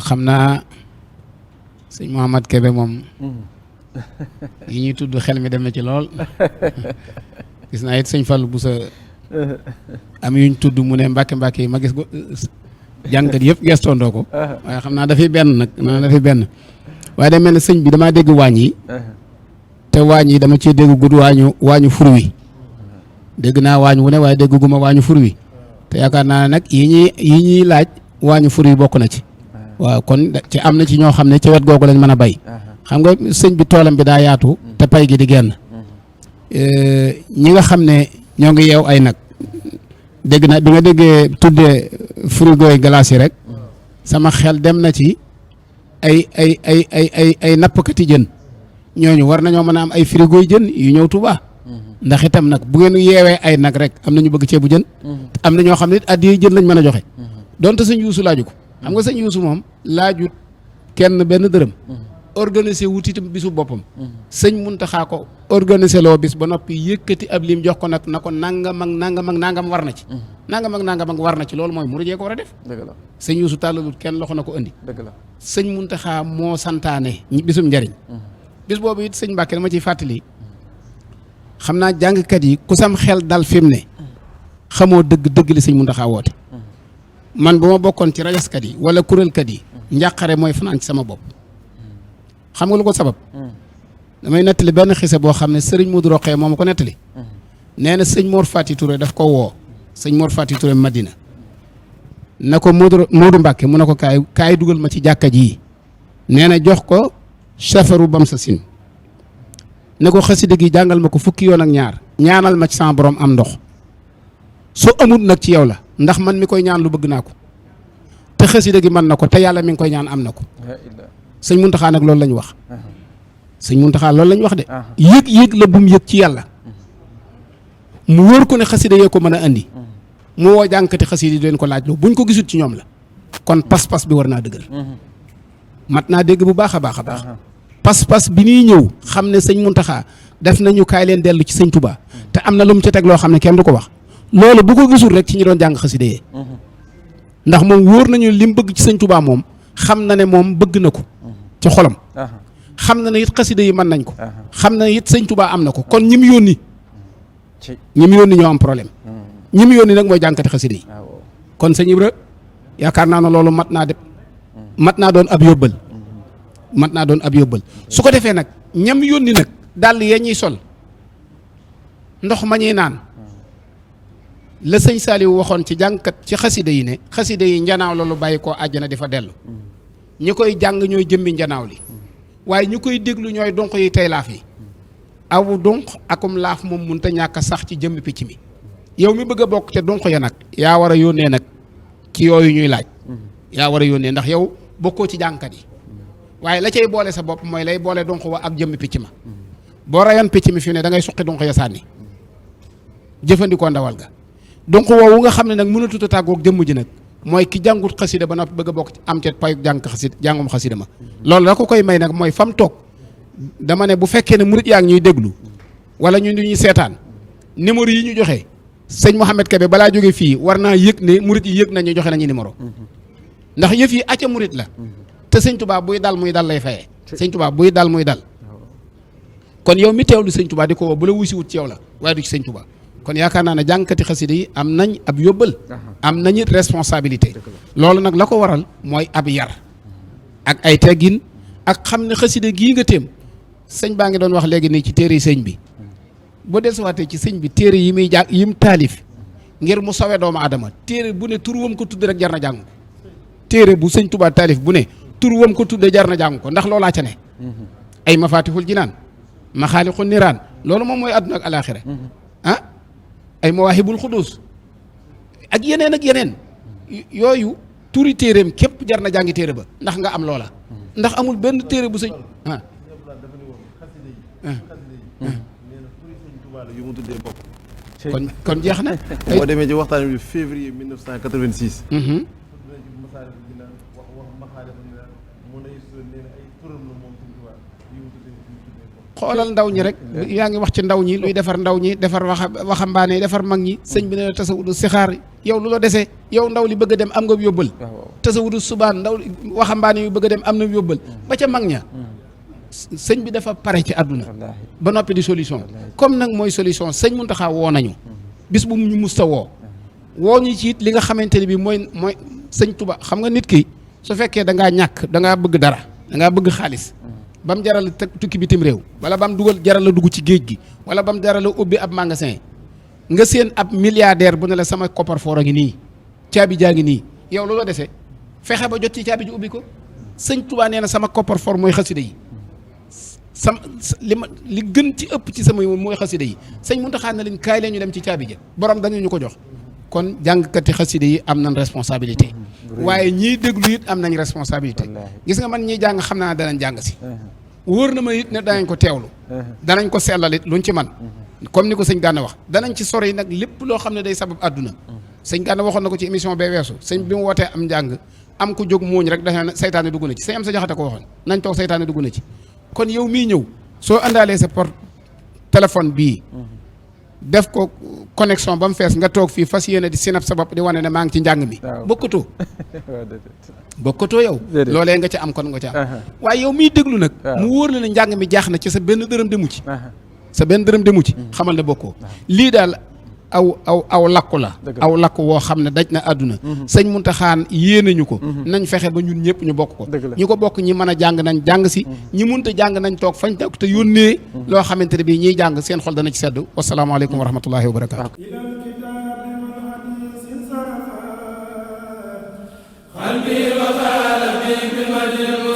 xam naa sëñ Mouhamad Kébé moom yi ñuy tudd xel mi dem na ci lool gis naa it sëñ Fallou Boussa am yuñ tudd mu ne mbàkke yi ma gis ko jàngkat yëpp gestoondoo ko waaye xam naa dafay benn nag dafay benn waaye day mel ne sëñ bi damaa dégg waañ yi te waañ yi dama ciy dégg gudd waañu fur wi dégg naa waañ wu ne waaye dégg guma waañu fur wi te yaakaar naa nag yi ñuy laaj waañu fur wi bokk na ci waaw kon ci am na ci ñoo xam ne ci wet googu lañ mën a bay xam nga sëñ bi toolam bi daa yaatu te pay gi di genn ñi nga xam ne ñoo ngi yeew ay nag dégg na bi nga déggee tuddee frigo yi glace yi rek sama xel dem na ci ay nappkati jën ñooñu war nañoo mën a am ay frigo yi jën yu ñëw Tuuba ndax itam nag bu ngeen yeewee ay nag rek am na ñu bëgg ceebu jën am na ñoo xam ne addiya jën lañ mën a joxe donte sëñ Yuusu laaju ko xam nga sëñ Yuusu moom laajut kenn benn dërëm organisé wut itam bisu boppam sëñ Muntaxa ko organisé loo bis ba noppi yëkkati ab lim jox ko nag na ko nangam ak nangam war na ci nangam ak war na ci loolu mooy murid ko war a def dëgg la sëñ Yuusu tàllalut kenn loxo na ko indi dëgg la sëñ Muntaxa moo santaane bisum njariñ bis boobu it sëñ Mbàkke dama ciy fàttali xam naa jàngkat yi ku sam xel dal fi mu ne xamoo dëgg li sëñ Muntaxa woote man bu ma bokkoon ci rajaskat yi wala kuréelkat yi njàqare mooy fanaan ci sama bopp xam nga lu ko sabab damay nettali benn xise boo xam ne sëriñ Modou Rokhaya moo ma ko nettali nee na sëñ Mor Fati Touré daf ko woo sëñ Mor Fati Touré Madina na ko Modou Mbàkke mu ne ko kaay dugal ma ci jàkka ji nee na jox ko safaru bam sa sin ne ko xasida gi jàngal ma ko fukki yoon ak ñaar ñaanal ma ci sama borom am ndox soo amut nag ci yow la ndax man mi koy ñaan lu bëgg naa ko te xasida gi mën na ko te yàlla mi ngi koy ñaan am na ko sëñ Muntaxa nag loolu lañ wax sëñ Muntaxa loolu lañ wax de yëg la bu mu yëg ci yàlla mu wóor ko ne xasida yee ko mën a andi mu woo jànkati xasida yi doon ko laaj loo buñ ko gisut ci ñoom la kon pas-pas bi war naa dëgër mat naa dégg bu baax a baax pas-pas bi ñuy ñëw xam ne sëñ Muntaxa def nañu kaay leen dellu ci sëñ Touba te am na lu mu ci teg loo xam ne kenn du ko wax loolu bu ko gisul rek ci ñi doon jàng xasida yee ndax moom wóor nañu lim bëgg ci sëñ Touba moom xam na ne moom bëgg na ko ci xolam xam na ne it xasida yi mën nañ ko xam na ne it sëñ Touba am na ko kon ñi mu yónni ñoo am problème ñi mu yónni nag mooy jànkati xasida yi kon sëñ Ibra yaakaar naa ne loolu mat naa doon ab yóbbal su ko defee nag ñam yónni nag dàll ya ñuy sol ndox ma ñuy naan la sëñ Saliou waxoon ci jàngkat ci xasida yi ne xasida yi njanaaw loolu bàyyi koo àjjana di fa dellu ñi koy jàng ñooy jëmmi njanaaw li waaye ñu koy déglu ñooy donq yi tey laaf yi aw donq akum laaf moom mun te ñàkk a sax ci jëmmi picc mi yow mi bëgg a bokk ca donq ya nag yaa war a yónnee nag ci yooyu ñuy laaj yaa war a yónnee ndax yow bokkoo ci jàngkat yi waaye la cay boole sa bopp mooy lay boole donq wa ak jëmmi picc ma boo rayoon picc mi fi ne da ngay suqi donq ya sànni jëfandikoo ndawal ga donc woowu nga xam ne nag mënatut a tàggoog jëmm ji nag mooy ki jàngut xasida ba noppi bëgg a bokk am ca payu jàngum xasida ma loolu la ko koy may nag mooy fam toog dama ne bu fekkee ne murit yaa ngi ñuy déglu wala ñu ñuy seetaan numéro yi ñu joxe sëñ Mouhamed Kébé balaa jóge fii war naa yëg ne murit yi yëg nañu joxe nañu numéro ndax yëf yi acca murit la te sëñ Touba buy dal muy dal lay fayee sëñ Touba buy dal muy dal kon yow mi teewlu sëñ Touba di ko woo bu la wusi wut ci yow la waaye du ci sëñ Touba kon yaakaar naa ne jàngkati xasida yi am nañ ab yóbbal am nañu responsabilité loolu nag la ko waral mooy ab yar ak ay teggin ak xam ne xasida gii nga téem sëñ baa ngi doon wax léegi nii ci téere yi sëñ bi boo dellusiwaatee ci sëñ bi téere yi muy jàng yi mu taalif ngir mu sawe doomu adama téere bu ne tur wam ko tudd rek jar na jàng ko téere bu sëñ Tuubaa taalif bu ne tur wam ko tudde jar na jàng ko ndax loolaa ca ne ay mafaatixul jinaan maxaalixu niraan loolu moom mooy àdduna ak alaaxira ay mawaahibul xudus ak yeneen yooyu turi téereem képp jar na jàngi téere ba ndax nga am loola ndax amul benn téere bu sëñ yu mu tuddee bopp kon jeex na boo demee ci waxtaan bi février 1986 xoolal ndaw ñi rek yaa ngi wax ci ndaw ñi luy defar ndaw ñi defar waxambaane yi defar mag ñi sëñ bi ne tasawudu sixaar yow lu la desee yow ndaw li bëgg a dem am nga yóbbal tasawudu subaan ndaw waxambaane yu bëgg a dem am na yóbbal ba ca mag ña sëñ bi dafa pare ci àdduna ba noppi di solution comme nag mooy solution sëñ Muntaxa woo nañu bis bu ñu musta woo ñu ci it li nga xamante ne bi mooy sëñ Tuba xam nga nit ki su fekkee da ngaa ñàkk da ngaa bëgg dara da ngaa bëgg xaalis ba mu jaral tukki bitim réew wala ba mu jaral la dugg ci géej gi wala ba mu jaral la ubbi ab magasin nga seen ab milliardaire bu ne la sama coffre-fort a ngi nii caabi jaa ngi nii yow loolu la desee fexe ba jot ci caabi ji ubbi ko sëñ Tuba nee na sama coffre-fort mooy xasida yi li gën ci ëpp ci sama mooy xasida yi sëñ Muntaxa na leen kaay leen ñu dem ci caabi ja borom dañu ñu ko jox kon jàngkati xasida yi am nañ responsabilité waaye ñiy déglu it am nañ responsabilité gis nga man ñiy jàng xam naa danañ jàng si wóor na ma it ne danañ ko teewlu danañ ko sellal it luñ ci man comme ni ko sëñ Gana wax danañ ci sori nag lépp loo xam ne day sabab àdduna sëñ Gana waxoon na ko ci émission bee weesu sëñ bi mu wootee am njàng am ku jóg muuñ rek dafa saytaane dugg na ci sëñ am sa jaxate ko waxoon nañ toog saytaane dugg na ci kon yow mii ñëw soo àndaalee sa porte téléphone bii def ko connexion ba mu fees nga toog fii fas yéene di sinap sa bopp di wane ne maa ngi ci njàng mi bokkatoo yow loolee nga ca am kon nga ca am waaye yow miy déglu nag mu wóor la ne njàng mi jaax na ci sa benn dërëm demu ci xamal ne bokkoo lii daal aw lakku la aw lakku woo xam ne daj na àdduna sëñ Muntaxa yéene ñu ko nañ fexe ba ñun ñëpp ñu bokk ko ñi ko bokk ñi mën a jàng nañ jàng si ñi munta jàng nañ toog fañ toog te yónnee loo xamante ne bii ñiy jàng seen xol dana ci sedd wasalaamaaleykum wa rahmatullahi wa barakaatu qalbi wa qalbi bil